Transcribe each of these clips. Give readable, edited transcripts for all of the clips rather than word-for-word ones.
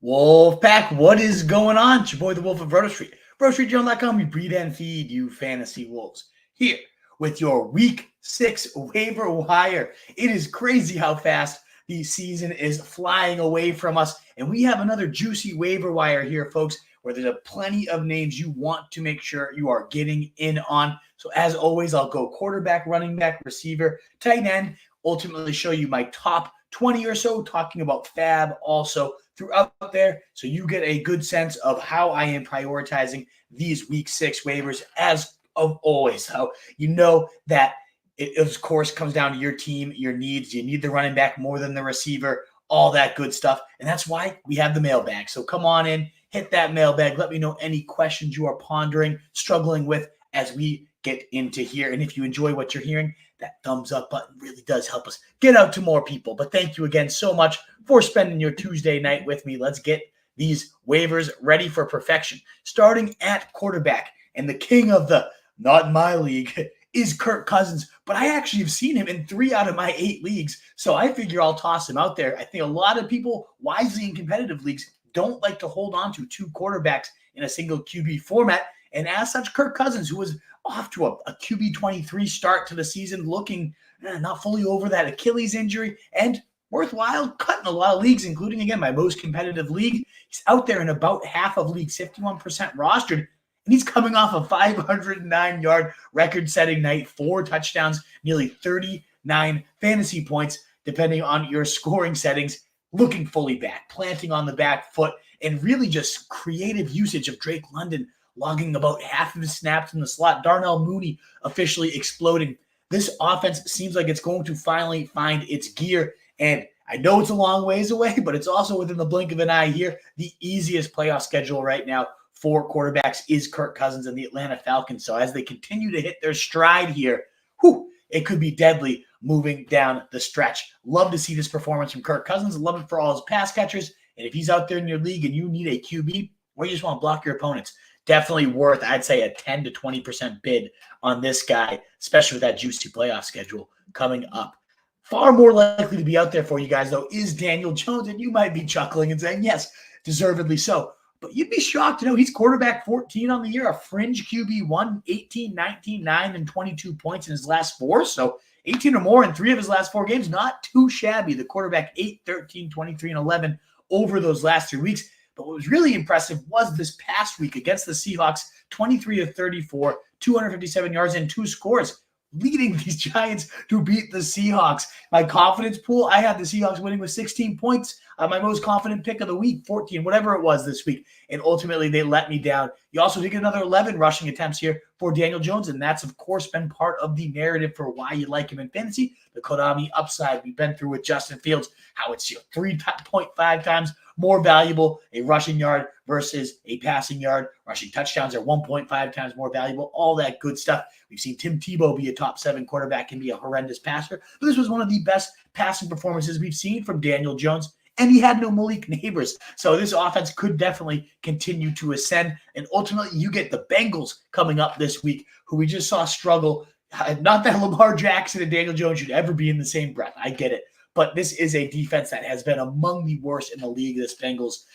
Wolfpack, what is going on? It's your boy, the Wolf of Roto Street. RotoStreetJournal.com, we breed and feed you fantasy wolves. Here with your Week 6 waiver wire. It is crazy how fast the season is flying away from us. And we have another juicy waiver wire here, folks, where there's plenty of names you want to make sure you are getting in on. So as always, I'll go quarterback, running back, receiver, tight end, ultimately show you my top 20 or so, talking about FAAB also throughout there, so you get a good sense of how I am prioritizing these Week 6 waivers as of always. So you know that it, of course, comes down to your team, your needs. You need the running back more than the receiver, all that good stuff, and that's why we have the mailbag. So come on in, hit that mailbag. Let me know any questions you are pondering, struggling with as we get into here. And if you enjoy what you're hearing, that thumbs up button really does help us get out to more people. But thank you again so much for spending your Tuesday night with me. Let's get these waivers ready for perfection. Starting at quarterback, and the king of the not in my league is Kirk Cousins, but I actually have seen him in 3 out of my 8 leagues, so I figure I'll toss him out there. I think a lot of people, wisely in competitive leagues, don't like to hold on to 2 quarterbacks in a single QB format, and as such, Kirk Cousins, who was off to a QB 23 start to the season, looking not fully over that Achilles injury, and worthwhile cut in a lot of leagues, including, again, my most competitive league. He's out there in about half of leagues, 51% rostered, and he's coming off a 509-yard record-setting night, 4 touchdowns, nearly 39 fantasy points, depending on your scoring settings, looking fully back, planting on the back foot, and really just creative usage of Drake London, logging about half of his snaps in the slot. Darnell Mooney officially exploding. This offense seems like it's going to finally find its gear. And I know it's a long ways away, but it's also within the blink of an eye here. The easiest playoff schedule right now for quarterbacks is Kirk Cousins and the Atlanta Falcons. So as they continue to hit their stride here, it could be deadly moving down the stretch. Love to see this performance from Kirk Cousins. Love it for all his pass catchers. And if he's out there in your league and you need a QB, or you just want to block your opponents, definitely worth, I'd say, a 10 to 20% bid on this guy, especially with that juicy playoff schedule coming up. Far more likely to be out there for you guys, though, is Daniel Jones, and you might be chuckling and saying, yes, deservedly so. But you'd be shocked to know he's quarterback 14 on the year, a fringe QB1, 18, 19, 9, and 22 points in his last 4. So 18 or more in 3 of his last 4 games. Not too shabby. The quarterback 8, 13, 23, and 11 over those last 3 weeks. But what was really impressive was this past week against the Seahawks, 23 of 34, 257 yards and 2 scores, leading these Giants to beat the Seahawks. My confidence pool, I had the Seahawks winning with 16 points. My most confident pick of the week, 14, whatever it was this week. And ultimately, they let me down. You also did get another 11 rushing attempts here for Daniel Jones, and that's, of course, been part of the narrative for why you like him in fantasy. The Konami upside we've been through with Justin Fields, how it's 3.5 times more valuable a rushing yard versus a passing yard. Rushing touchdowns are 1.5 times more valuable, all that good stuff. We've seen Tim Tebow be a top 7 quarterback and be a horrendous passer, but this was one of the best passing performances we've seen from Daniel Jones, and he had no Malik Neighbors. So this offense could definitely continue to ascend, and ultimately you get the Bengals coming up this week, who we just saw struggle. Not that Lamar Jackson and Daniel Jones should ever be in the same breath. I get it. But this is a defense that has been among the worst in the league, this Bengals,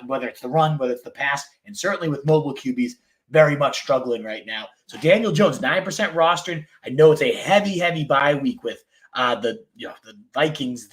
whether it's the run, whether it's the pass, and certainly with mobile QBs, very much struggling right now. So Daniel Jones, 9% rostered. I know it's a heavy bye week with the Vikings,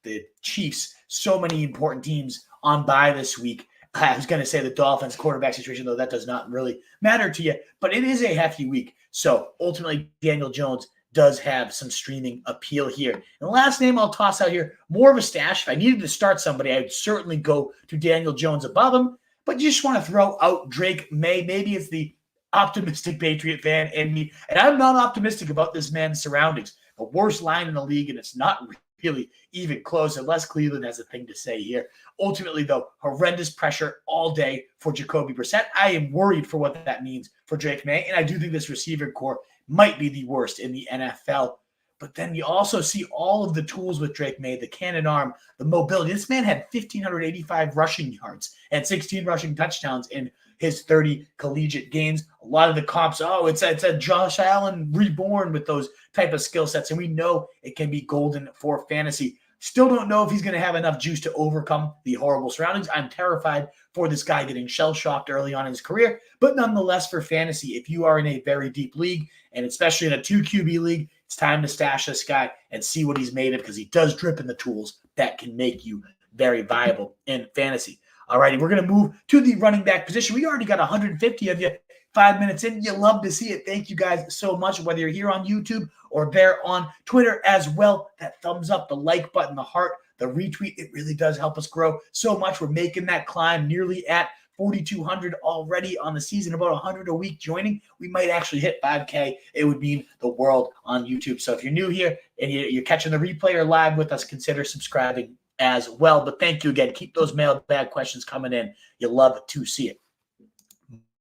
the Chiefs, so many important teams on bye this week. I was going to say the Dolphins quarterback situation, though that does not really matter to you, but it is a hefty week. So ultimately, Daniel Jones does have some streaming appeal here. And the last name I'll toss out here, more of a stash. If I needed to start somebody, I would certainly go to Daniel Jones above him, but you just want to throw out Drake May. Maybe it's the optimistic Patriot fan in me, and I'm not optimistic about this man's surroundings. The worst line in the league, and it's not really even close, unless Cleveland has a thing to say here. Ultimately, though, horrendous pressure all day for Jacoby Brissett. I am worried for what that means for Drake May, and I do think this receiver core might be the worst in the NFL. But then you also see all of the tools with Drake May, the cannon arm, the mobility. This man had 1,585 rushing yards and 16 rushing touchdowns in his 30 collegiate games. A lot of the comps, it's a Josh Allen reborn with those type of skill sets, and we know it can be golden for fantasy. Still don't know if he's going to have enough juice to overcome the horrible surroundings. I'm terrified for this guy getting shell-shocked early on in his career. But nonetheless, for fantasy, if you are in a very deep league, and especially in a 2 QB league, it's time to stash this guy and see what he's made of, because he does drip in the tools that can make you very viable in fantasy. All righty, we're going to move to the running back position. We already got 150 of you 5 minutes in. You love to see it. Thank you guys so much, whether you're here on YouTube or there on Twitter as well. That thumbs up, the like button, the heart, the retweet, it really does help us grow so much. We're making that climb nearly at 4,200 already on the season, about 100 a week joining. We might actually hit 5K. It would mean the world on YouTube. So if you're new here and you're catching the replay or live with us, consider subscribing as well. But thank you again. Keep those mailbag questions coming in. You love to see it.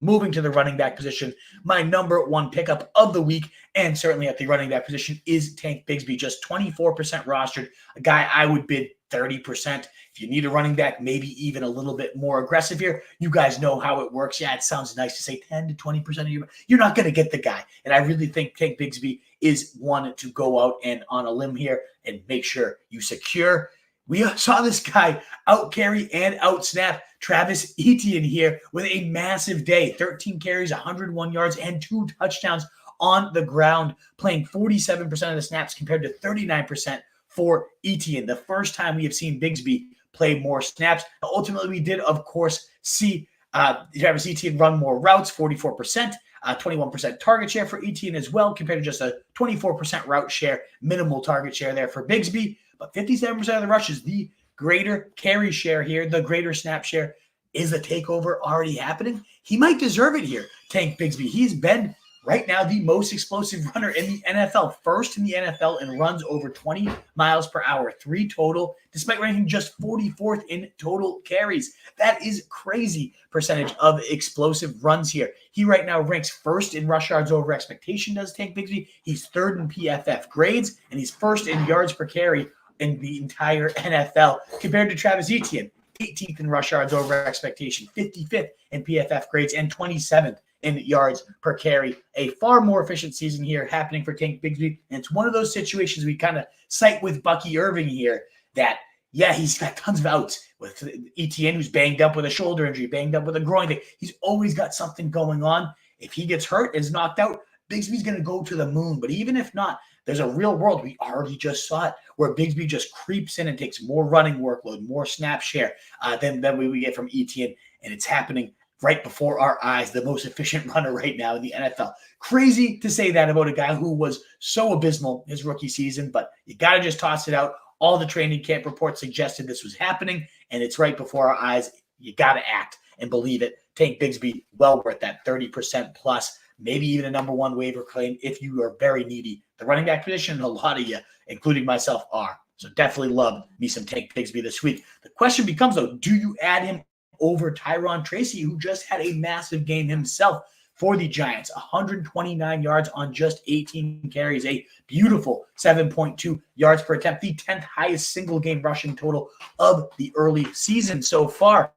Moving to the running back position, my number one pickup of the week, and certainly at the running back position, is Tank Bigsby. Just 24% rostered, a guy I would bid 30%. If you need a running back, maybe even a little bit more aggressive here, you guys know how it works. Yeah, it sounds nice to say 10 to 20% of you're not going to get the guy. And I really think Tank Bigsby is one to go out and on a limb here and make sure you secure. We saw this guy out carry and out snap Travis Etienne here with a massive day. 13 carries, 101 yards, and 2 touchdowns on the ground, playing 47% of the snaps compared to 39% for Etienne. The first time we have seen Bigsby play more snaps. Ultimately, we did, of course, see Travis Etienne run more routes, 44%. 21% target share for Etienne as well, compared to just a 24% route share, minimal target share there for Bigsby. But 57% of the rushes, the greater carry share here, the greater snap share. Is the takeover already happening? He might deserve it here, Tank Bigsby. He's been right now the most explosive runner in the NFL, first in the NFL in runs over 20 miles per hour, 3 total, despite ranking just 44th in total carries. That is crazy percentage of explosive runs here. He right now ranks first in rush yards over expectation, does Tank Bigsby. He's third in PFF grades, and he's first in yards per carry in the entire NFL, compared to Travis Etienne, 18th in rush yards over expectation, 55th in PFF grades, and 27th in yards per carry. A far more efficient season here happening for Tank Bigsby. And it's one of those situations we kind of cite with Bucky Irving here that, yeah, he's got tons of outs with Etienne, who's banged up with a shoulder injury, banged up with a groin thing. He's always got something going on. If he gets hurt, is knocked out, Bigsby's going to go to the moon. But even if not, there's a real world, we already just saw it, where Bigsby just creeps in and takes more running workload, more snap share than we get from Etienne. And it's happening right before our eyes, the most efficient runner right now in the NFL. Crazy to say that about a guy who was so abysmal his rookie season, but you got to just toss it out. All the training camp reports suggested this was happening, and it's right before our eyes. You got to act and believe it. Tank Bigsby, well worth that 30% plus, maybe even a number one waiver claim if you are very needy. The running back position, a lot of you, including myself, are. So definitely love me some Tank Bigsby this week. The question becomes, though, do you add him over Tyrone Tracy, who just had a massive game himself for the Giants? 129 yards on just 18 carries, a beautiful 7.2 yards per attempt, the 10th highest single game rushing total of the early season so far.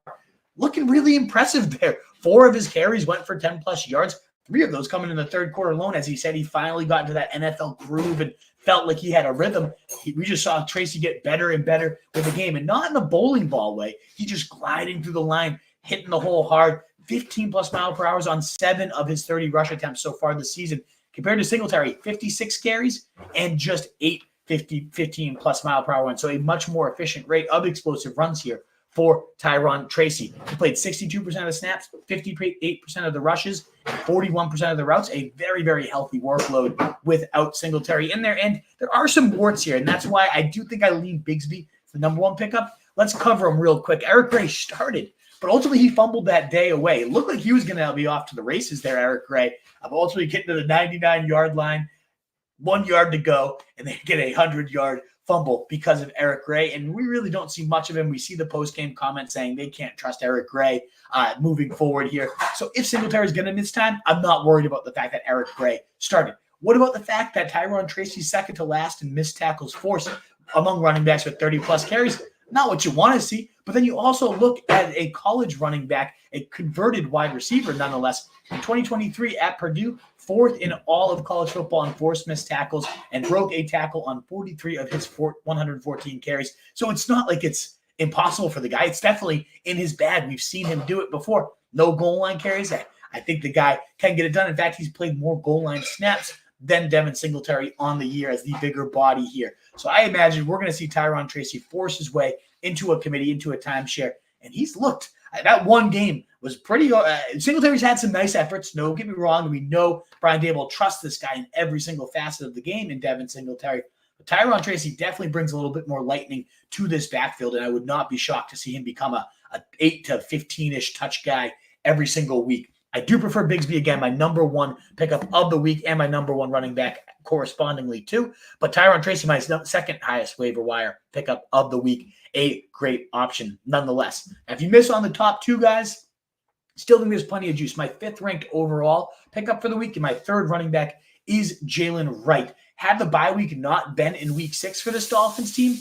Looking really impressive there. 4 of his carries went for 10 plus yards. 3 of those coming in the third quarter alone. As he said, he finally got into that NFL groove and felt like he had a rhythm. We just saw Tracy get better and better with the game, and not in the bowling ball way. He just gliding through the line, hitting the hole hard, 15 plus mile per hour on 7 of his 30 rush attempts so far this season, compared to Singletary, 56 carries and just 15 plus mile per hour. And so a much more efficient rate of explosive runs here for Tyrone Tracy. He played 62% of the snaps, 58% of the rushes, and 41% of the routes. A very, very healthy workload without Singletary in there. And there are some warts here, and that's why I do think I lean Bigsby for the number one pickup. Let's cover him real quick. Eric Gray started, but ultimately he fumbled that day away. It looked like he was going to be off to the races there, Eric Gray. Ultimately getting to the 99-yard line, 1 yard to go, and they get a 100-yard fumble because of Eric Gray, and we really don't see much of him. We see the post-game comment saying they can't trust Eric Gray moving forward here. So if Singletary is going to miss time, I'm not worried about the fact that Eric Gray started. What about the fact that Tyrone Tracy's second to last in missed tackles forced among running backs with 30-plus carries? Not what you want to see, but But then you also look at a college running back, a converted wide receiver nonetheless. In 2023 at Purdue, 4th in all of college football in forced missed tackles and broke a tackle on 43 of his 114 carries. So it's not like it's impossible for the guy. It's definitely in his bag. We've seen him do it before. No goal line carries. I think the guy can get it done. In fact, he's played more goal line snaps than Devin Singletary on the year as the bigger body here. So I imagine we're going to see Tyrone Tracy force his way into a committee, into a timeshare, and he's looked. That one game was pretty Singletary's had some nice efforts, don't get me wrong. We know Brian Daboll trusts this guy in every single facet of the game in Devin Singletary. But Tyrone Tracy definitely brings a little bit more lightning to this backfield, and I would not be shocked to see him become a 8 to 15-ish touch guy every single week. I do prefer Bigsby, again, my number one pickup of the week and my number one running back correspondingly too. But Tyrone Tracy, my second highest waiver wire pickup of the week, a great option nonetheless. Now, if you miss on the top two guys, still think there's plenty of juice. My 5th ranked overall pickup for the week and my 3rd running back is Jaylen Wright. Had the bye week not been in week 6 for this Dolphins team,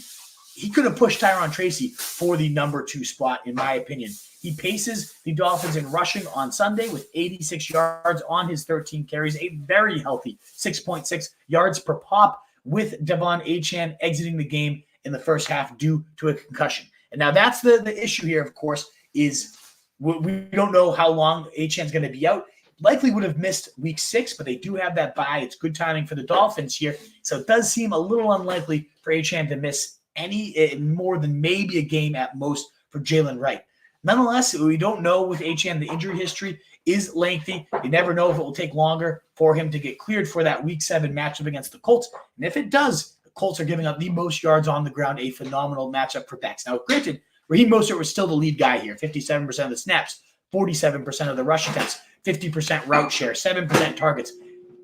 he could have pushed Tyrone Tracy for the number 2 spot, in my opinion. He paces the Dolphins in rushing on Sunday with 86 yards on his 13 carries, a very healthy 6.6 yards per pop, with Devon Achane exiting the game in the first half due to a concussion. And now that's the issue here, of course, is we don't know how long Achane's going to be out. Likely would have missed week 6, but they do have that bye. It's good timing for the Dolphins here. So it does seem a little unlikely for Achane to miss any more than maybe a game at most for Jaylen Wright. Nonetheless, we don't know with Achane. The injury history is lengthy. You never know if it will take longer for him to get cleared for that week 7 matchup against the Colts. And if it does, the Colts are giving up the most yards on the ground, a phenomenal matchup for backs. Now, granted, Raheem Mostert was still the lead guy here, 57% of the snaps, 47% of the rush attempts, 50% route share, 7% targets.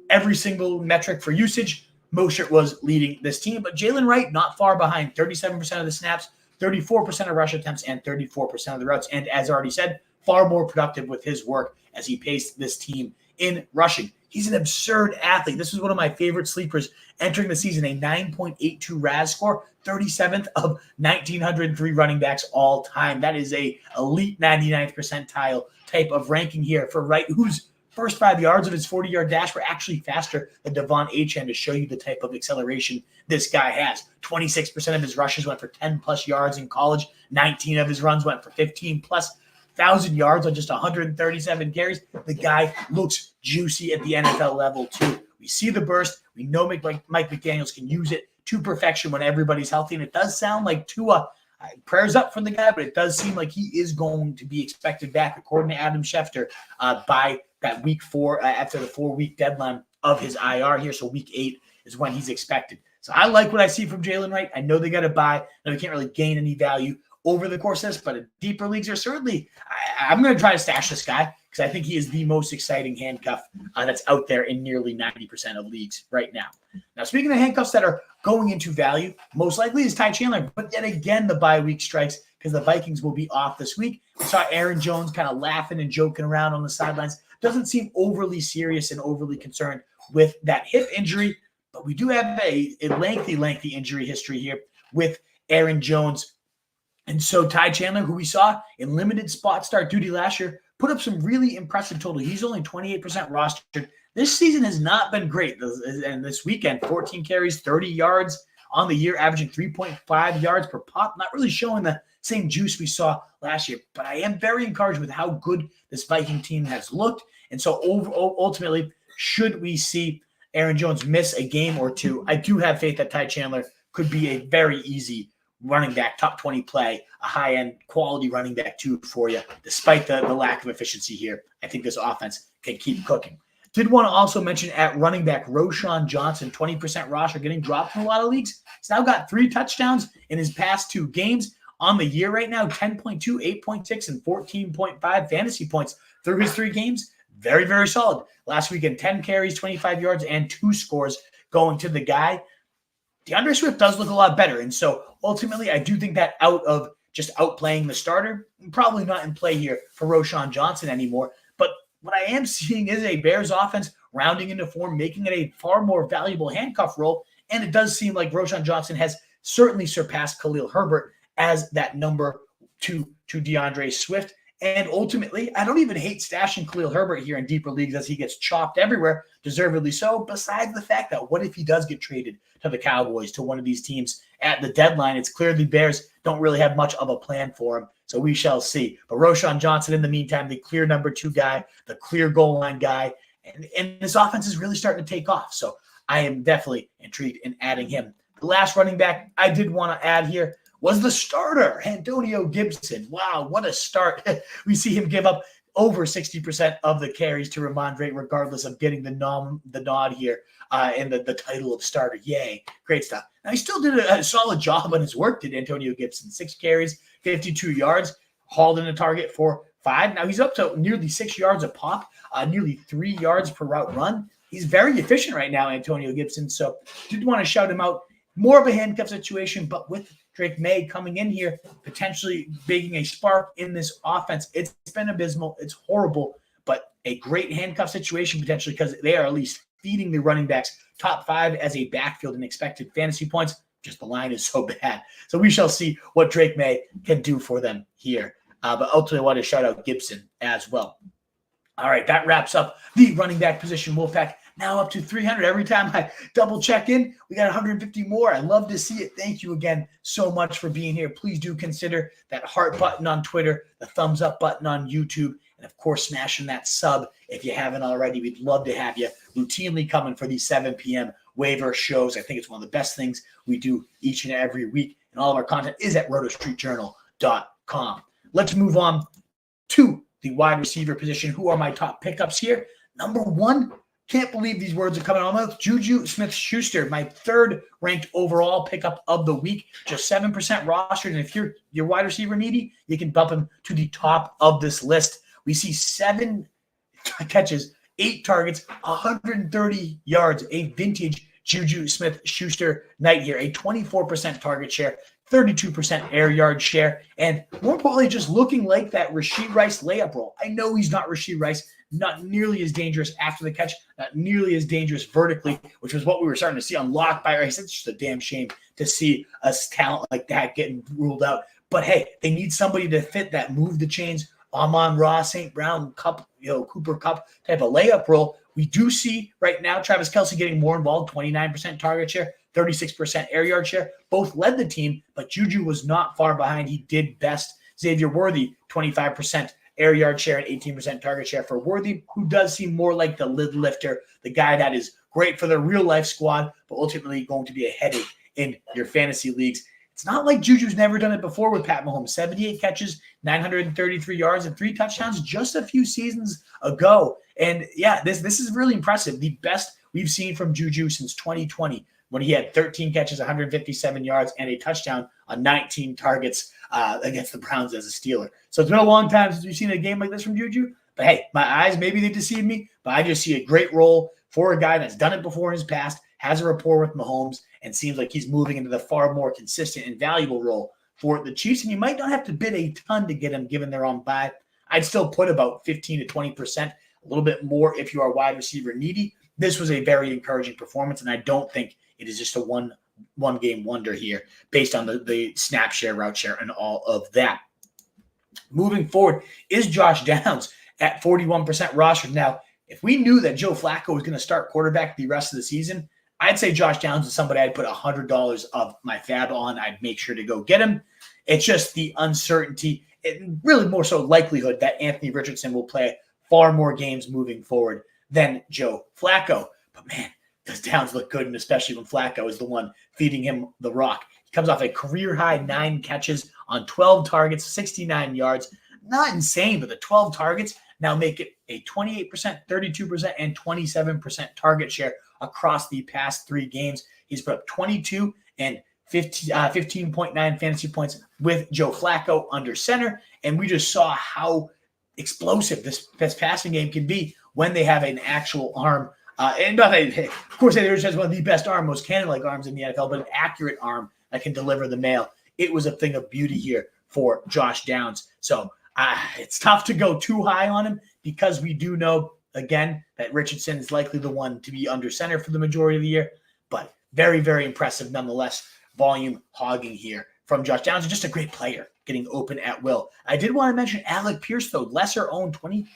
Every single metric for usage, Mostert was leading this team. But Jaylen Wright, not far behind, 37% of the snaps, 34% of rush attempts, and 34% of the routes. And as already said, far more productive with his work as he paced this team in rushing. He's an absurd athlete. This was one of my favorite sleepers entering the season, a 9.82 RAS score, 37th of 1,903 running backs all time. That is a elite 99th percentile type of ranking here for Wright, whose first 5 yards of his 40-yard dash were actually faster than Devon Achane, to show you the type of acceleration this guy has. 26% of his rushes went for 10-plus yards in college. 19 of his runs went for 15-plus 1,000 yards on just 137 carries. The guy looks juicy at the NFL level, too. We see the burst. We know Mike McDaniels can use it to perfection when everybody's healthy. And it does sound like Tua, prayers up for the guy, but it does seem like he is going to be expected back, according to Adam Schefter, by that week 4, after the 4-week deadline of his IR here. So week 8 is when he's expected. So I like what I see from Jaylen Wright. I know they got to buy. No, they can't really gain any value over the course of this, but in deeper leagues are certainly, I'm going to try to stash this guy because I think he is the most exciting handcuff that's out there in nearly 90% of leagues right now. Now, speaking of handcuffs that are going into value, most likely is Ty Chandler, but yet again, the bye week strikes because the Vikings will be off this week. We saw Aaron Jones kind of laughing and joking around on the sidelines. Doesn't seem overly serious and overly concerned with that hip injury, but we do have a lengthy injury history here with Aaron Jones. And so Ty Chandler, who we saw in limited spot start duty last year, put up some really impressive total. He's only 28% rostered. This season has not been great. And this weekend, 14 carries, 30 yards on the year, averaging 3.5 yards per pop. Not really showing the same juice we saw last year. But I am very encouraged with how good this Viking team has looked. And so ultimately, should we see Aaron Jones miss a game or two, I do have faith that Ty Chandler could be a very easy running back, top 20 play, a high-end quality running back too for you, despite the lack of efficiency here. I think this offense can keep cooking. Did want to also mention at running back, Roschon Johnson, 20% roster, getting dropped in a lot of leagues. He's now got 3 touchdowns in his past 2 games. On the year right now, 10.2, 8.6, and 14.5 fantasy points through his 3 games. Very, very solid. Last weekend, 10 carries, 25 yards, and 2 scores going to the guy. DeAndre Swift does look a lot better. And so ultimately, I do think that out of just outplaying the starter, probably not in play here for Roschon Johnson anymore. But what I am seeing is a Bears offense rounding into form, making it a far more valuable handcuff role. And it does seem like Roschon Johnson has certainly surpassed Khalil Herbert as that number to DeAndre Swift. And ultimately, I don't even hate stashing Khalil Herbert here in deeper leagues as he gets chopped everywhere, deservedly so, besides the fact that what if he does get traded to the Cowboys, to one of these teams at the deadline? It's clear the Bears don't really have much of a plan for him, so we shall see. But Roschon Johnson, in the meantime, the clear number 2 guy, the clear goal line guy, and this offense is really starting to take off. So I am definitely intrigued in adding him. The last running back I did want to add here was the starter, Antonio Gibson. Wow, what a start. We see him give up over 60% of the carries to Ramondre, regardless of getting the nod here and the title of starter. Yay, great stuff. Now, he still did a solid job on his work, did Antonio Gibson. 6 carries, 52 yards, hauled in a target for 5. Now, he's up to nearly 6 yards a pop, nearly 3 yards per route run. He's very efficient right now, Antonio Gibson, so did want to shout him out. More of a handcuff situation, but with Drake May coming in here, potentially making a spark in this offense. It's been abysmal. It's horrible, but a great handcuff situation potentially because they are at least feeding the running backs top 5 as a backfield in expected fantasy points. Just the line is so bad. So we shall see what Drake May can do for them here. But ultimately, I want to shout out Gibson as well. All right, that wraps up the running back position. Wolfpack now up to 300. Every time I double check in, we got 150 more. I love to see it. Thank you again so much for being here. Please do consider that heart button on Twitter, the thumbs up button on YouTube, and of course, smashing that sub if you haven't already. We'd love to have you routinely coming for these 7 p.m. waiver shows. I think it's one of the best things we do each and every week, and all of our content is at rotostreetjournal.com. Let's move on to the wide receiver position. Who are my top pickups here? Number 1, can't believe these words are coming out of my mouth. Juju Smith-Schuster, my 3rd ranked overall pickup of the week, just 7% rostered. And if you're wide receiver needy, you can bump him to the top of this list. We see 7 catches, 8 targets, 130 yards, a vintage Juju Smith-Schuster night here, a 24% target share, 32% air yard share, and more importantly, just looking like that Rashee Rice layup roll. I know he's not Rashee Rice, not nearly as dangerous after the catch, not nearly as dangerous vertically, which was what we were starting to see unlocked by Rice. It's just a damn shame to see a talent like that getting ruled out. But hey, they need somebody to fit that move the chains, Amon-Ra, St. Brown, Cup, Cooper Cup type of layup role. We do see right now Travis Kelce getting more involved, 29% target share, 36% air yard share. Both led the team, but Juju was not far behind. He did best. Xavier Worthy, 25% air yard share and 18% target share for Worthy, who does seem more like the lid lifter, the guy that is great for the real-life squad, but ultimately going to be a headache in your fantasy leagues. It's not like Juju's never done it before with Pat Mahomes. 78 catches, 933 yards, and 3 touchdowns just a few seasons ago. And yeah, this is really impressive. The best we've seen from Juju since 2020, when he had 13 catches, 157 yards, and a touchdown on 19 targets against the Browns as a Steeler. So it's been a long time since we've seen a game like this from Juju. But hey, my eyes, maybe they deceive me, but I just see a great role for a guy that's done it before in his past, has a rapport with Mahomes, and seems like he's moving into the far more consistent and valuable role for the Chiefs. And you might not have to bid a ton to get him given they're on bye. I'd still put about 15 to 20%, a little bit more if you are wide receiver needy. This was a very encouraging performance, and I don't think it is just a one game wonder here based on the snap share, route share, and all of that. Moving forward is Josh Downs at 41% rostered. Now, if we knew that Joe Flacco was going to start quarterback the rest of the season, I'd say Josh Downs is somebody I'd put $100 of my FAAB on. I'd make sure to go get him. It's just the uncertainty, and really more so likelihood that Anthony Richardson will play far more games moving forward than Joe Flacco. But man, does Downs look good, and especially when Flacco is the one feeding him the rock. He comes off a career-high 9 catches on 12 targets, 69 yards. Not insane, but the 12 targets now make it a 28%, 32%, and 27% target share across the past 3 games. He's put up 22 and 15.9 fantasy points with Joe Flacco under center, and we just saw how explosive this passing game can be when they have an actual arm. And not that, of course, there's just one of the best arm, most cannon-like arms in the NFL, but an accurate arm that can deliver the mail. It was a thing of beauty here for Josh Downs. So it's tough to go too high on him because we do know, again, that Richardson is likely the one to be under center for the majority of the year. But very, very impressive nonetheless. Volume hogging here from Josh Downs. Just a great player. getting open at will. I did want to mention Alec Pierce, though, lesser owned 20%.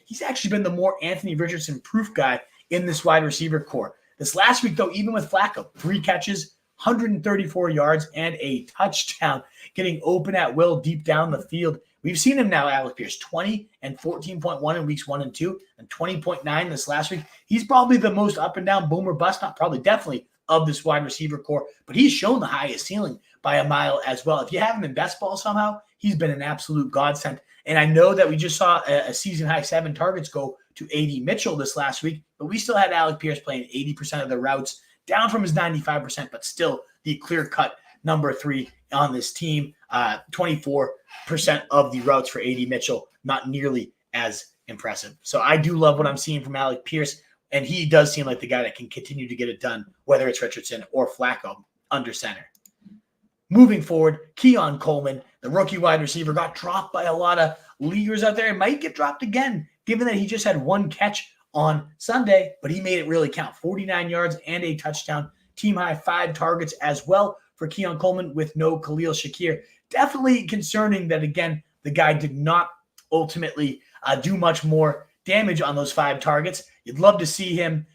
He's actually been the more Anthony Richardson proof guy in this wide receiver core. This last week, though, even with Flacco, 3 catches, 134 yards, and a touchdown, getting open at will deep down the field. We've seen him now, Alec Pierce, 20 and 14.1 in weeks 1 and 2, and 20.9 this last week. He's probably the most up and down boomer bust, not probably, definitely, of this wide receiver core, but he's shown the highest ceiling by a mile as well. If you have him in best ball somehow, he's been an absolute godsend. And I know that we just saw a season-high 7 targets go to A.D. Mitchell this last week, but we still had Alec Pierce playing 80% of the routes, down from his 95%, but still the clear-cut number 3 on this team. 24% of the routes for A.D. Mitchell, not nearly as impressive. So I do love what I'm seeing from Alec Pierce, and he does seem like the guy that can continue to get it done, whether it's Richardson or Flacco under center. Moving forward, Keon Coleman, the rookie wide receiver, got dropped by a lot of leaguers out there. It might get dropped again, given that he just had 1 catch on Sunday, but he made it really count. 49 yards and a touchdown. Team high 5 targets as well for Keon Coleman with no Khalil Shakir. Definitely concerning that, again, the guy did not ultimately do much more damage on those 5 targets. You'd love to see him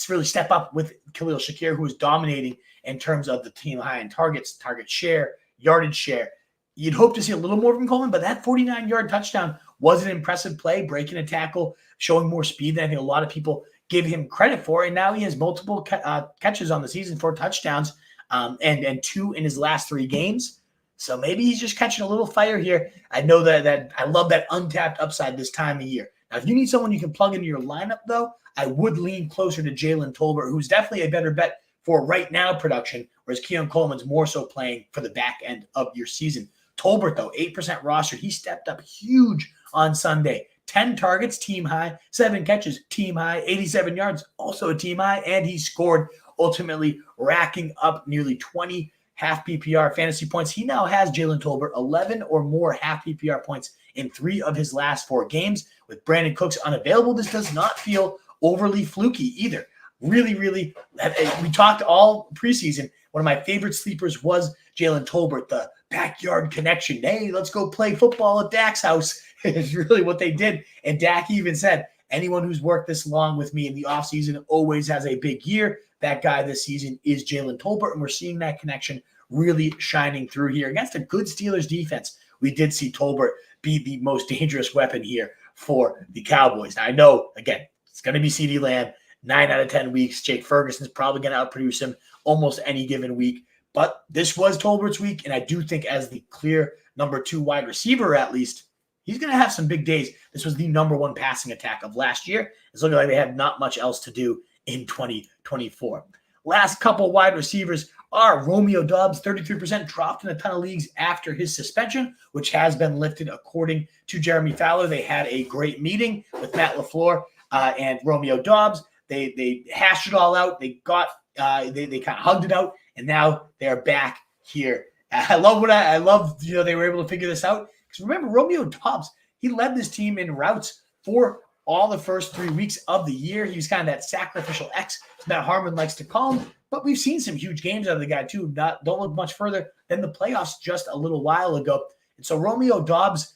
really step up with Khalil Shakir, who is dominating in terms of the team high in targets, target share, yardage share. You'd hope to see a little more from Coleman, but that 49-yard touchdown was an impressive play, breaking a tackle, showing more speed than I think a lot of people give him credit for. And now he has multiple catches on the season, 4 touchdowns, and 2 in his last 3 games. So maybe he's just catching a little fire here. I know that I love that untapped upside this time of year. Now, if you need someone you can plug into your lineup, though, I would lean closer to Jaylen Tolbert, who's definitely a better bet for right now production, whereas Keon Coleman's more so playing for the back end of your season. Tolbert, though, 8% rostered. He stepped up huge on Sunday. 10 targets, team high. 7 catches, team high. 87 yards, also a team high. And he scored, ultimately racking up nearly 20 half PPR fantasy points. He now has, Jaylen Tolbert, 11 or more half PPR points in 3 of his last 4 games. With Brandon Cooks unavailable, this does not feel overly fluky either. Really, we talked all preseason. One of my favorite sleepers was Jaylen Tolbert, the backyard connection. Hey, let's go play football at Dak's house. It's really what they did. And Dak even said, anyone who's worked this long with me in the offseason always has a big year. That guy this season is Jaylen Tolbert, and we're seeing that connection really shining through here. Against a good Steelers defense, we did see Tolbert be the most dangerous weapon here for the Cowboys. Now, I know, again, it's going to be CeeDee Lamb. 9 out of 10 weeks. Jake Ferguson's probably going to outproduce him almost any given week. But this was Tolbert's week, and I do think as the clear number 2 wide receiver, at least, he's going to have some big days. This was the number 1 passing attack of last year. It's looking like they have not much else to do in 2024. Last couple wide receivers are Romeo Doubs, 33%, dropped in a ton of leagues after his suspension, which has been lifted according to Jeremy Fowler. They had a great meeting with Matt LaFleur and Romeo Doubs. They hashed it all out. They got they kind of hugged it out, and now they're back here. I love they were able to figure this out, because remember, Romeo Doubs, he led this team in routes for all the first 3 weeks of the year. He was kind of that sacrificial X, as Matt Harmon likes to call him. But we've seen some huge games out of the guy too. Don't look much further than the playoffs just a little while ago. And so Romeo Doubs,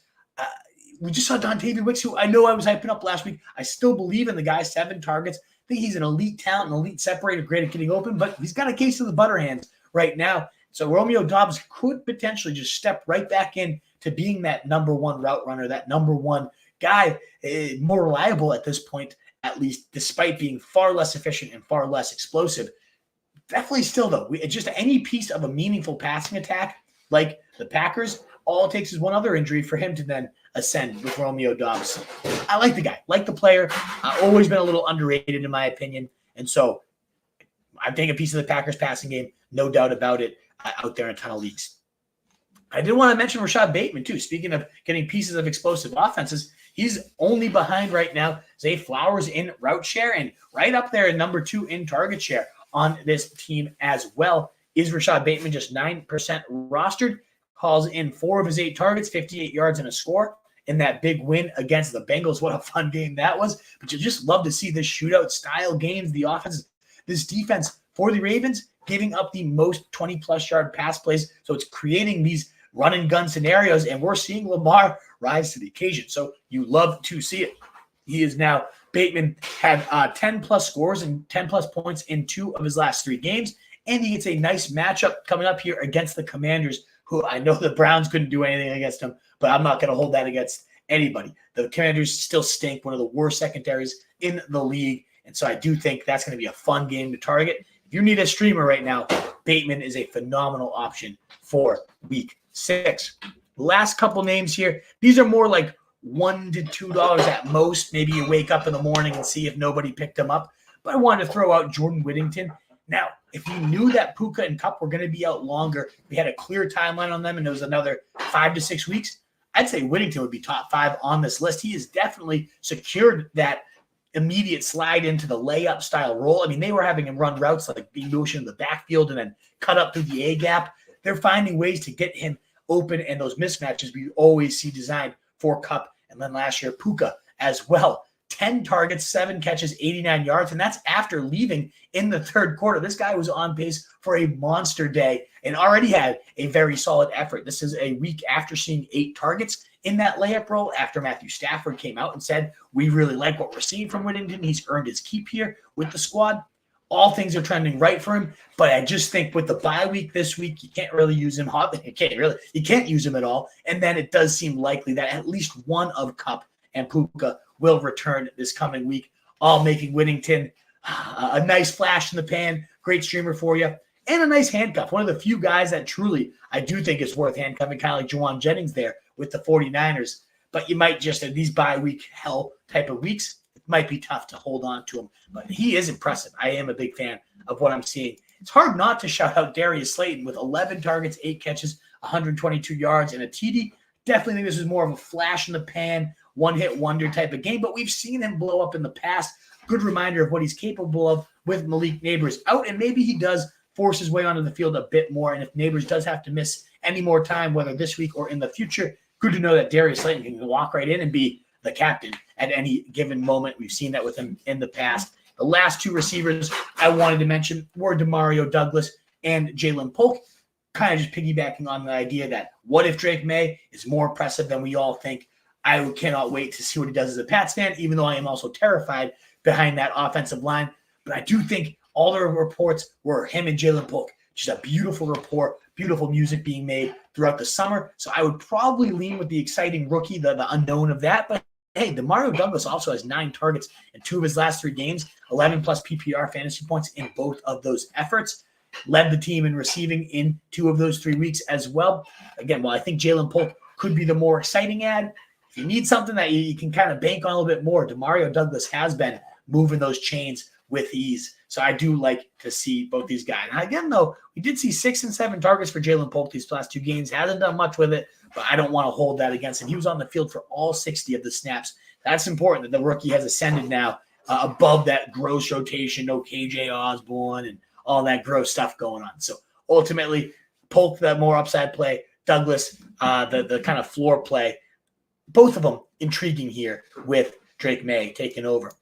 we just saw Dontayvion Wicks, who I know I was hyping up last week. I still believe in the guy. 7 targets. I think he's an elite talent, an elite separator, great at getting open, but he's got a case of the butter hands right now. So Romeo Doubs could potentially just step right back in to being that number 1 route runner, that number 1 guy, more reliable at this point, at least, despite being far less efficient and far less explosive. Definitely still, though, just any piece of a meaningful passing attack like the Packers, all it takes is one other injury for him to then ascend with Romeo Doubs. I like the guy, like the player. Always been a little underrated in my opinion. And so I'm taking a piece of the Packers passing game, no doubt about it, out there in a ton of leagues. I did want to mention Rashad Bateman, too. Speaking of getting pieces of explosive offenses, he's only behind right now Zay Flowers in route share, and right up there in number 2 in target share on this team as well is Rashad Bateman, just 9% rostered. Hauls in 4 of his 8 targets, 58 yards and a score in that big win against the Bengals. What a fun game that was. But you just love to see this shootout style games. The offense, this defense for the Ravens, giving up the most 20-plus yard pass plays. So it's creating these run and gun scenarios, and we're seeing Lamar rise to the occasion. So you love to see it. He is now, Bateman had 10 plus scores and 10 plus points in 2 of his last 3 games. And he gets a nice matchup coming up here against the Commanders, who I know the Browns couldn't do anything against him, but I'm not going to hold that against anybody. The Commanders still stink, one of the worst secondaries in the league. And so I do think that's going to be a fun game to target. If you need a streamer right now, Bateman is a phenomenal option for week 6. Last couple names here. These are more like $1 to $2 at most. Maybe you wake up in the morning and see if nobody picked them up. But I wanted to throw out Jordan Whittington. Now, if you knew that Puka and Kupp were going to be out longer, we had a clear timeline on them, and it was another 5 to 6 weeks, I'd say Whittington would be top 5 on this list. He has definitely secured that immediate slide into the layup style role. I mean, they were having him run routes like being motion in the backfield and then cut up through the A gap. They're finding ways to get him open, and those mismatches we always see designed for Kupp. And then last year, Puka as well. 10 targets, 7 catches, 89 yards, and that's after leaving in the third quarter. This guy was on pace for a monster day and already had a very solid effort. This is a week after seeing 8 targets in that layup role after Matthew Stafford came out and said, we really like what we're seeing from Whittington. He's earned his keep here with the squad. All things are trending right for him, but I just think with the bye week this week, you can't really use him. You can't use him at all. And then it does seem likely that at least one of Kupp and Puka will return this coming week, all making Whittington a nice flash in the pan, great streamer for you, and a nice handcuff. One of the few guys that truly I do think is worth handcuffing, kind of like Juwan Jennings there with the 49ers. But you might just, in these bye week hell type of weeks, it might be tough to hold on to him. But he is impressive. I am a big fan of what I'm seeing. It's hard not to shout out Darius Slayton with 11 targets, 8 catches, 122 yards, and a TD. Definitely think this is more of a flash in the pan, one-hit wonder type of game, but we've seen him blow up in the past. Good reminder of what he's capable of with Malik Neighbors out, and maybe he does force his way onto the field a bit more, and if Neighbors does have to miss any more time, whether this week or in the future, good to know that Darius Slayton can walk right in and be the captain at any given moment. We've seen that with him in the past. The last 2 receivers I wanted to mention were Demario Douglas and Jalen Polk, kind of just piggybacking on the idea that what if Drake May is more impressive than we all think. I cannot wait to see what he does as a Pats fan, even though I am also terrified behind that offensive line. But I do think all the reports were him and Jalen Polk. Just a beautiful rapport, beautiful music being made throughout the summer. So I would probably lean with the exciting rookie, the unknown of that. But hey, Demario Douglas also has 9 targets in 2 of his last 3 games, 11 plus PPR fantasy points in both of those efforts. Led the team in receiving in 2 of those 3 weeks as well. Again, while I think Jalen Polk could be the more exciting ad, if you need something that you can kind of bank on a little bit more, Demario Douglas has been moving those chains with ease. So I do like to see both these guys. And again, though, we did see 6 and 7 targets for Jalen Polk these last 2 games. Hasn't done much with it, but I don't want to hold that against him. He was on the field for all 60 of the snaps. That's important that the rookie has ascended now above that gross rotation, no KJ Osborne and all that gross stuff going on. So ultimately, Polk, the more upside play, Douglas, the kind of floor play. Both of them intriguing here with Drake May taking over.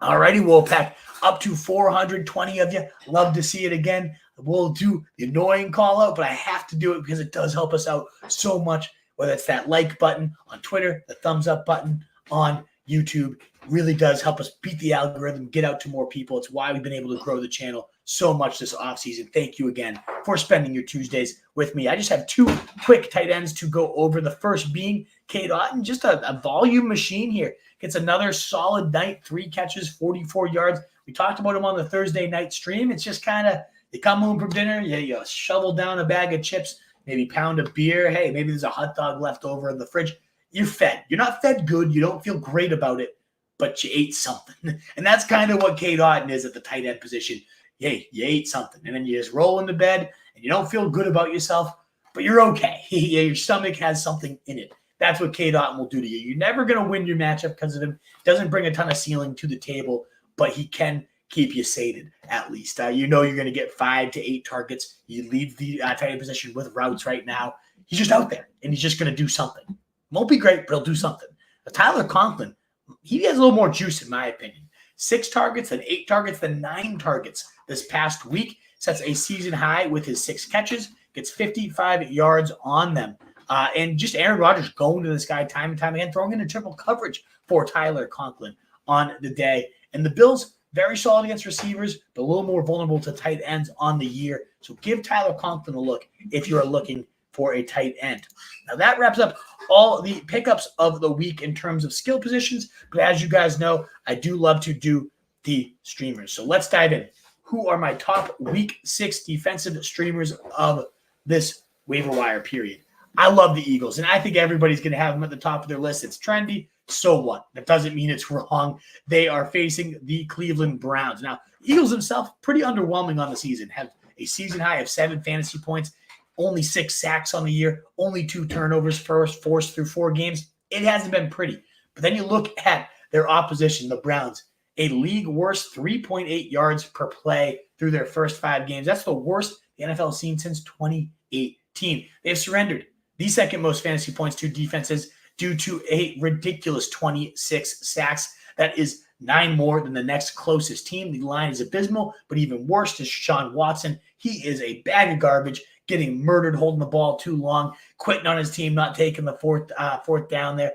All righty, Wolfpack, up to 420 of you. Love to see it again. We'll do the annoying call out, but I have to do it because it does help us out so much, whether it's that like button on Twitter, the thumbs up button on YouTube. Really does help us beat the algorithm, get out to more people. It's why we've been able to grow the channel so much this offseason. Thank you again for spending your Tuesdays with me. I just have 2 quick tight ends to go over. The first being Cade Otton, just a volume machine here. Gets another solid night, 3 catches, 44 yards. We talked about him on the Thursday night stream. It's just kind of, you come home from dinner, you shovel down a bag of chips, maybe pound a beer. Hey, maybe there's a hot dog left over in the fridge. You're fed. You're not fed good. You don't feel great about it, but you ate something. And that's kind of what Cade Otton is at the tight end position. Hey, you ate something. And then you just roll into bed, and you don't feel good about yourself, but you're okay. Your stomach has something in it. That's what Cade Otton will do to you. You're never going to win your matchup because of him. Doesn't bring a ton of ceiling to the table, but he can keep you sated at least. You know you're going to get 5 to 8 targets. You lead the tight end position with routes right now. He's just out there, and he's just going to do something. Won't be great, but he'll do something. Tyler Conklin, he has a little more juice in my opinion. 6 targets, then 8 targets, then 9 targets this past week. Sets a season high with his 6 catches. gets 55 yards on them. And just Aaron Rodgers going to this guy time and time again, throwing into triple coverage for Tyler Conklin on the day. And the Bills, very solid against receivers, but a little more vulnerable to tight ends on the year. So give Tyler Conklin a look if you are looking for a tight end. Now that wraps up all the pickups of the week in terms of skill positions. But as you guys know, I do love to do the streamers. So let's dive in. Who are my top week 6 defensive streamers of this waiver wire period? I love the Eagles, and I think everybody's going to have them at the top of their list. It's trendy. So what? That doesn't mean it's wrong. They are facing the Cleveland Browns. Now, Eagles themselves, pretty underwhelming on the season. Have a season high of 7 fantasy points, only 6 sacks on the year, only 2 turnovers forced through 4 games. It hasn't been pretty. But then you look at their opposition, the Browns, a league worst 3.8 yards per play through their first 5 games. That's the worst the NFL has seen since 2018. They've surrendered the second most fantasy points to defenses due to a ridiculous 26 sacks. That is 9 more than the next closest team. The line is abysmal, but even worse is Sean Watson. He is a bag of garbage, getting murdered, holding the ball too long, quitting on his team, not taking the fourth down there.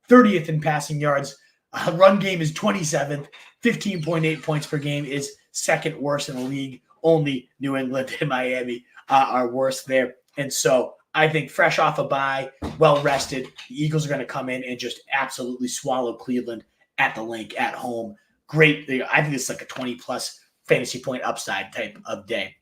30th in passing yards. Run game is 27th. 15.8 points per game is second worst in the league. Only New England and Miami are worse there. And so I think fresh off a bye, well-rested, the Eagles are going to come in and just absolutely swallow Cleveland at the link, at home. Great. I think it's like a 20-plus fantasy point upside type of day.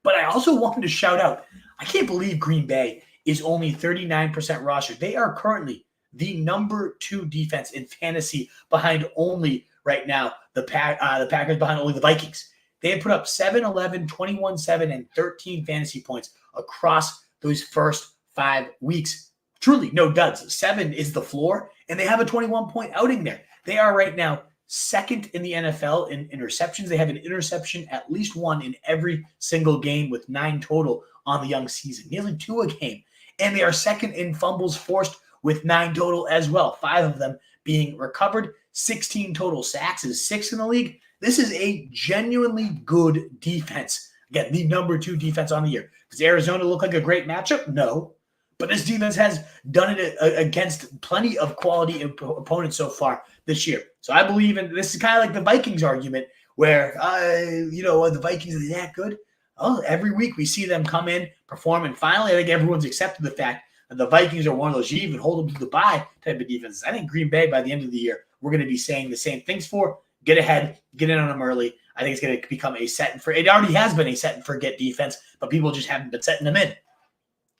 But I also wanted to shout out, I can't believe Green Bay is only 39% rostered. They are currently the number 2 defense in fantasy behind only right now the Packers, behind only the Vikings. They have put up 7, 11, 21, 7, and 13 fantasy points across those first 5 weeks. Truly, no duds. 7 is the floor, and they have a 21-point outing there. They are right now second in the NFL in interceptions. They have an interception, at least 1 in every single game, with 9 total on the young season. Nearly 2 a game. And they are second in fumbles forced with 9 total as well, 5 of them being recovered. 16 total sacks is 6th in the league. This is a genuinely good defense. Again, the number 2 defense on the year. Does Arizona look like a great matchup? No. But this defense has done it against plenty of quality opponents so far this year. So I believe in this is kind of like the Vikings argument where, the Vikings are that good. Oh, every week we see them come in, perform, and finally I think everyone's accepted the fact that the Vikings are one of those you even hold them to the bye type of defenses. I think Green Bay by the end of the year, we're going to be saying the same things for. Get ahead, get in on them early. I think it's going to become a set and forget. It already has been a set and forget defense, but people just haven't been setting them in.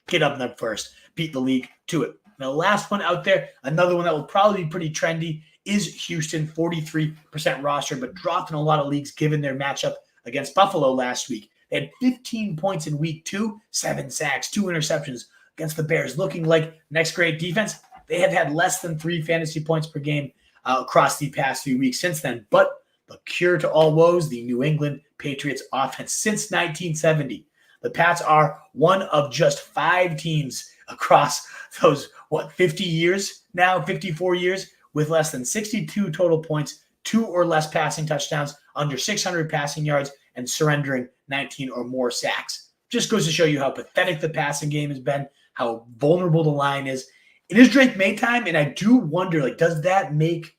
Get up them first, beat the league to it. Now, the last one out there, another one that will probably be pretty trendy, is Houston, 43% roster, but dropped in a lot of leagues given their matchup against Buffalo last week. They had 15 points in week 2, 7 sacks, 2 interceptions against the Bears, looking like next great defense. They have had less than 3 fantasy points per game across the past few weeks since then. But the cure to all woes, the New England Patriots offense since 1970. The Pats are one of just 5 teams across those, 50 years now, 54 years, with less than 62 total points, 2 or less passing touchdowns, under 600 passing yards, and surrendering 19 or more sacks. Just goes to show you how pathetic the passing game has been, how vulnerable the line is. It is Drake May time, and I do wonder, does that make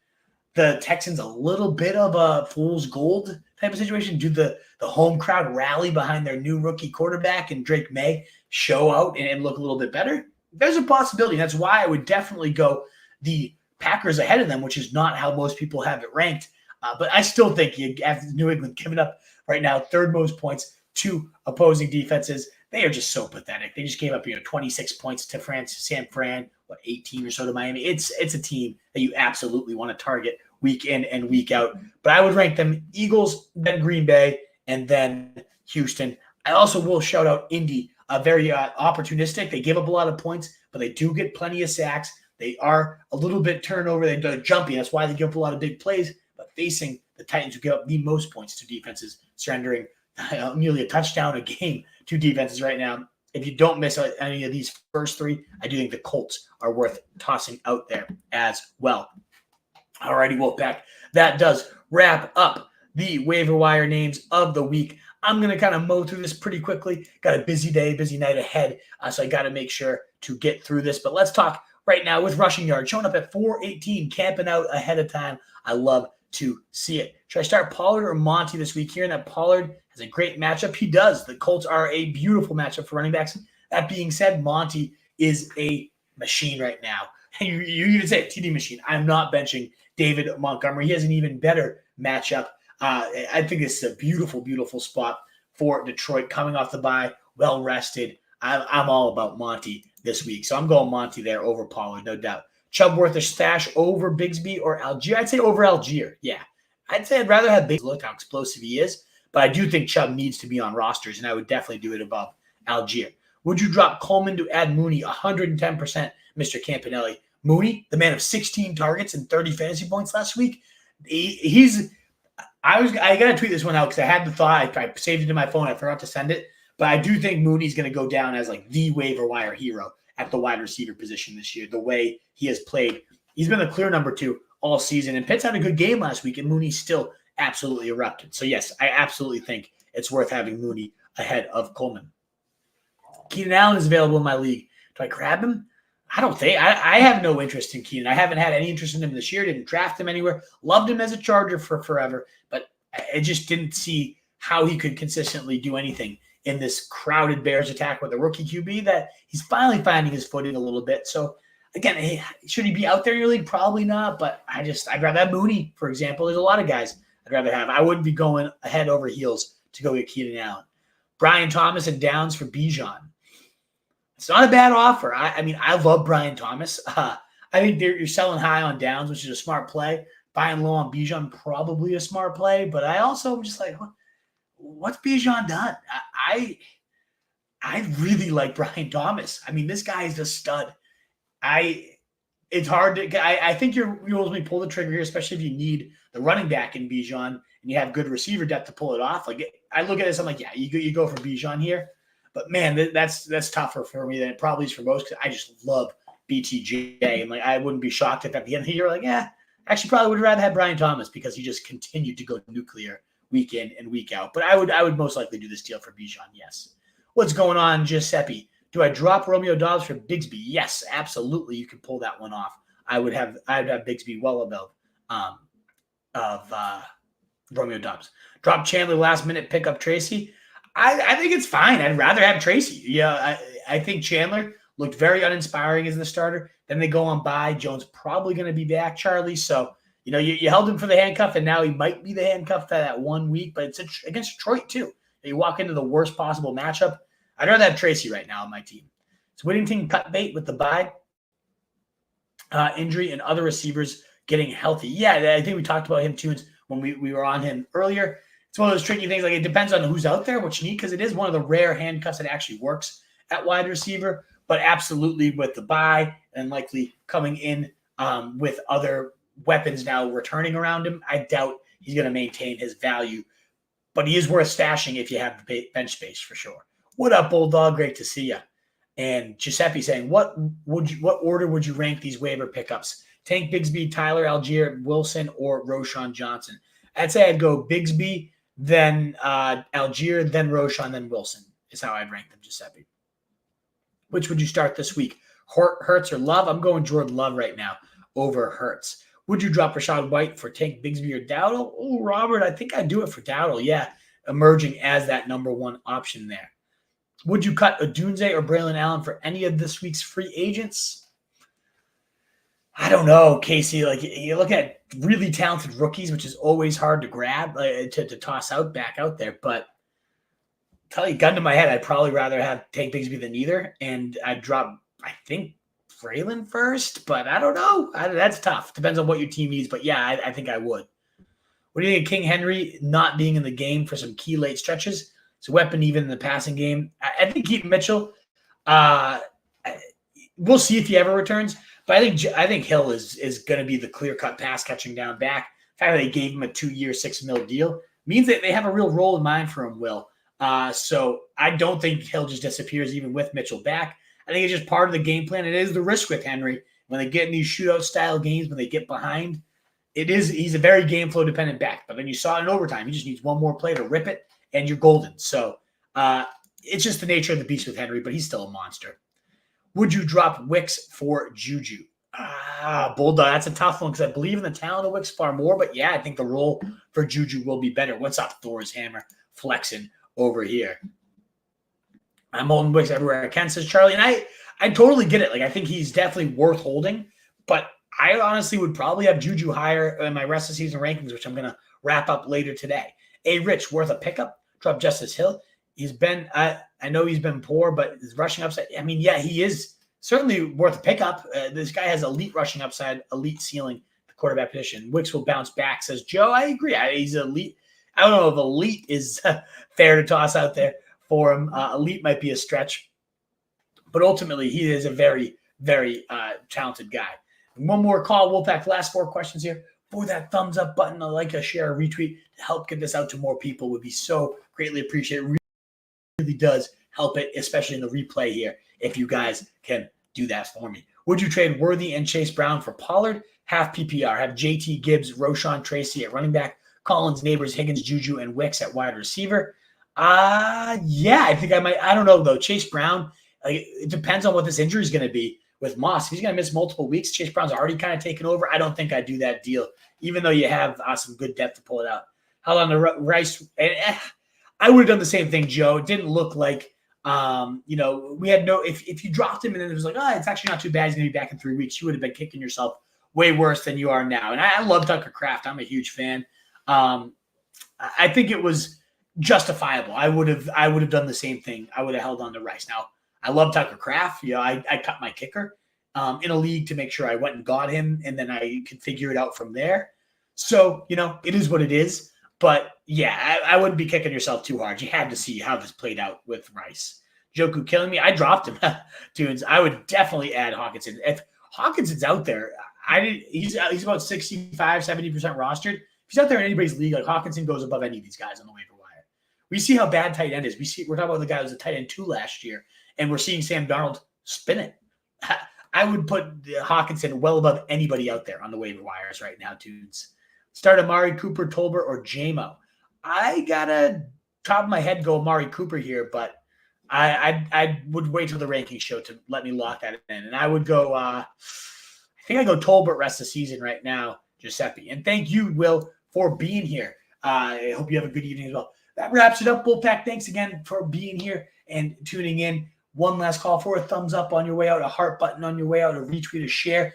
the Texans a little bit of a fool's gold type of situation? Do the home crowd rally behind their new rookie quarterback and Drake May show out and look a little bit better? There's a possibility. That's why I would definitely go the Packers ahead of them, which is not how most people have it ranked. But I still think after New England giving up right now 3rd most points to opposing defenses, they are just so pathetic. They just gave up 26 points to San Fran, 18 or so to Miami. It's a team that you absolutely want to target week in and week out. But I would rank them Eagles, then Green Bay, and then Houston. I also will shout out Indy, very opportunistic. They give up a lot of points, but they do get plenty of sacks. They are a little bit turnover. They're jumpy. That's why they give up a lot of big plays. But facing the Titans, who give up the most points to defenses, surrendering nearly a touchdown a game to defenses right now. If you don't miss any of these first 3, I do think the Colts are worth tossing out there as well. Alrighty, Wolfpack. That does wrap up the waiver wire names of the week. I'm going to kind of mow through this pretty quickly. Got a busy day, busy night ahead, so I got to make sure to get through this. But let's talk right now with rushing yards. Showing up at 418, camping out ahead of time. I love to see it. Should I start Pollard or Monty this week? Hearing that Pollard has a great matchup. He does. The Colts are a beautiful matchup for running backs. That being said, Monty is a machine right now. You even say TD machine. I'm not benching David Montgomery. He has an even better matchup. I think this is a beautiful, beautiful spot for Detroit coming off the bye, well rested. I'm all about Monty this week. So I'm going Monty there over Pollard, no doubt. Chubb worth a stash over Bigsby or Algier? I'd say over Algier. Yeah. I'd say I'd rather have Bigsby. Look how explosive he is. But I do think Chubb needs to be on rosters, and I would definitely do it above Algier. Would you drop Coleman to add Mooney? 110%, Mr. Campanelli. Mooney, the man of 16 targets and 30 fantasy points last week. I got to tweet this one out because I had the thought. I saved it in my phone. I forgot to send it. But I do think Mooney's going to go down as like the waiver wire hero at the wide receiver position this year. The way he has played, he's been the clear number 2 all season. And Pitts had a good game last week, and Mooney still absolutely erupted. So, yes, I absolutely think it's worth having Mooney ahead of Coleman. Keenan Allen is available in my league. Do I grab him? I don't think. I have no interest in Keenan. I haven't had any interest in him this year. Didn't draft him anywhere. Loved him as a Charger for forever. But I just didn't see how he could consistently do anything in this crowded Bears attack with a rookie QB that he's finally finding his footing a little bit. So, again, should he be out there in your league? Probably not. But I'd rather have Mooney, for example. There's a lot of guys I'd rather have. I wouldn't be going head over heels to go get Keenan Allen. Brian Thomas and Downs for Bijan. It's not a bad offer. I mean, I love Brian Thomas. I think you're selling high on Downs, which is a smart play. Buying low on Bijan, probably a smart play. But I also am just like, what's Bijan done? I really like Brian Thomas. I mean, this guy is a stud. It's hard to. I think you ultimately pull the trigger here, especially if you need the running back in Bijan and you have good receiver depth to pull it off. Like I look at this, I'm like, yeah, you go for Bijan here. But man, that's tougher for me than it probably is for most because I just love BTJ. And like I wouldn't be shocked if at the end of the year, like, yeah, actually probably would rather have Brian Thomas because he just continued to go nuclear week in and week out. But I would most likely do this deal for Bijan, yes. What's going on, Giuseppe? Do I drop Romeo Doubs for Bigsby? Yes, absolutely. You can pull that one off. I'd have Bigsby well above Romeo Doubs. Drop Chandler last minute, pick up Tracy. I think it's fine. I'd rather have Tracy. Yeah, I think Chandler looked very uninspiring as the starter. Then they go on bye. Jones probably going to be back, Charlie. So, you held him for the handcuff, and now he might be the handcuff for that 1 week. But it's against Detroit, too. You walk into the worst possible matchup. I'd rather have Tracy right now on my team. Is Whittington cut bait with the bye injury and other receivers getting healthy? Yeah, I think we talked about him, too, when we were on him earlier. It's one of those tricky things. Like it depends on who's out there, what you need, because it is one of the rare handcuffs that actually works at wide receiver. But absolutely with the bye and likely coming in with other weapons now returning around him, I doubt he's going to maintain his value. But he is worth stashing if you have the bench space for sure. What up, Bulldog? Great to see you. And Giuseppe saying, what order would you rank these waiver pickups? Tank, Bigsby, Tyler, Algier, Wilson, or Roschon Johnson? I'd say I'd go Bigsby, then Algier, then Roschon, then Wilson is how I'd rank them, Giuseppe. Which would you start this week? Hurts or Love? I'm going Jordan Love right now over Hurts. Would you drop Rachaad White for Tank, Bigsby, or Dowdle? Oh, Robert, I think I'd do it for Dowdle. Yeah, emerging as that number one option there. Would you cut Odunze or Braylon Allen for any of this week's free agents? I don't know, Casey. Like you look at really talented rookies, which is always hard to grab, to toss back out there. But tell you, gun to my head, I'd probably rather have Tank Bigsby than either, and I'd drop, I think, Braylon first. But I don't know. That's tough. Depends on what your team needs. But yeah, I think I would. What do you think of King Henry not being in the game for some key late stretches? It's a weapon even in the passing game. I think Keaton Mitchell. We'll see if he ever returns. But I think Hill is going to be the clear-cut pass-catching down back. The fact that they gave him a 2-year, $6 million deal means that they have a real role in mind for him, Will. So I don't think Hill just disappears even with Mitchell back. I think it's just part of the game plan. It is the risk with Henry. When they get in these shootout-style games, when they get behind, he's a very game flow-dependent back. But then you saw it in overtime. He just needs one more play to rip it, and you're golden. So it's just the nature of the beast with Henry, but he's still a monster. Would you drop Wicks for Juju? Bulldog, that's a tough one because I believe in the talent of Wicks far more. But yeah, I think the role for Juju will be better. What's up, Thor's Hammer flexing over here? I'm holding Wicks everywhere I can, says Charlie. And I totally get it. Like, I think he's definitely worth holding. But I honestly would probably have Juju higher in my rest of season rankings, which I'm going to wrap up later today. A Rich, worth a pickup. Drop Justice Hill. He's been, I know he's been poor, but his rushing upside, I mean, yeah, he is certainly worth a pickup. This guy has elite rushing upside, elite ceiling, the quarterback position. Wicks will bounce back, says Joe. I agree. He's elite. I don't know if elite is fair to toss out there for him. Elite might be a stretch, but ultimately he is a very, very talented guy. One more call, Wolfpack. Last 4 questions here. For that thumbs up button, a like, a share, a retweet to help get this out to more people would be so greatly appreciated. Really does help it, especially in the replay here, if you guys can do that for me. Would you trade Worthy and Chase Brown for Pollard? Half PPR. Have JT Gibbs, Roshan Tracy at running back, Collins, Neighbors, Higgins, Juju, and Wicks at wide receiver. Yeah, I think I might. I don't know, though. Chase Brown, it depends on what this injury is going to be with Moss. If he's going to miss multiple weeks, Chase Brown's already kind of taken over. I don't think I'd do that deal, even though you have some good depth to pull it out. How long the Rice? I would have done the same thing, Joe. It didn't look like, we had no, if you dropped him and then it was like, it's actually not too bad. He's going to be back in 3 weeks. You would have been kicking yourself way worse than you are now. And I love Tucker Kraft. I'm a huge fan. I think it was justifiable. I would have done the same thing. I would have held on to Rice. Now, I love Tucker Kraft. I cut my kicker in a league to make sure I went and got him, and then I could figure it out from there. So, it is what it is. But, yeah, I wouldn't be kicking yourself too hard. You had to see how this played out with Rice. Joku killing me. I dropped him, Tunes. I would definitely add Hawkinson. If Hawkinson's out there, he's about 65, 70% rostered. If he's out there in anybody's league, like Hawkinson goes above any of these guys on the waiver wire. We see how bad tight end is. We're talking about the guy who was a tight end 2 last year, and we're seeing Sam Darnold spin it. I would put Hawkinson well above anybody out there on the waiver wires right now, Tunes. Start Amari Cooper, Tolbert, or JMO. I gotta top of my head go Amari Cooper here, but I would wait till the ranking show to let me lock that in. And I would go, I think I go Tolbert rest of the season right now, Giuseppe. And thank you, Will, for being here. I hope you have a good evening as well. That wraps it up, Bullpack. Thanks again for being here and tuning in. One last call for a thumbs up on your way out, a heart button on your way out, a retweet, a share.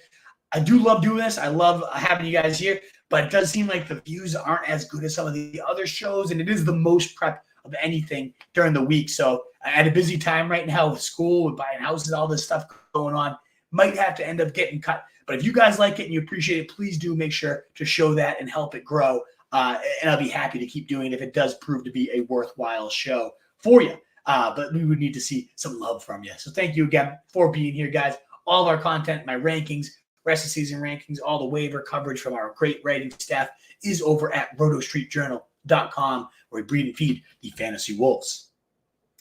I do love doing this. I love having you guys here, but it does seem like the views aren't as good as some of the other shows, and it is the most prep of anything during the week. So I had a busy time right now with school, with buying houses, all this stuff going on. Might have to end up getting cut. But if you guys like it and you appreciate it, please do make sure to show that and help it grow. And I'll be happy to keep doing it if it does prove to be a worthwhile show for you. But we would need to see some love from you. So thank you again for being here, guys. All of our content, my rankings, rest of season rankings, all the waiver coverage from our great writing staff is over at rotostreetjournal.com, where we breed and feed the fantasy wolves.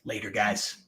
Later, guys.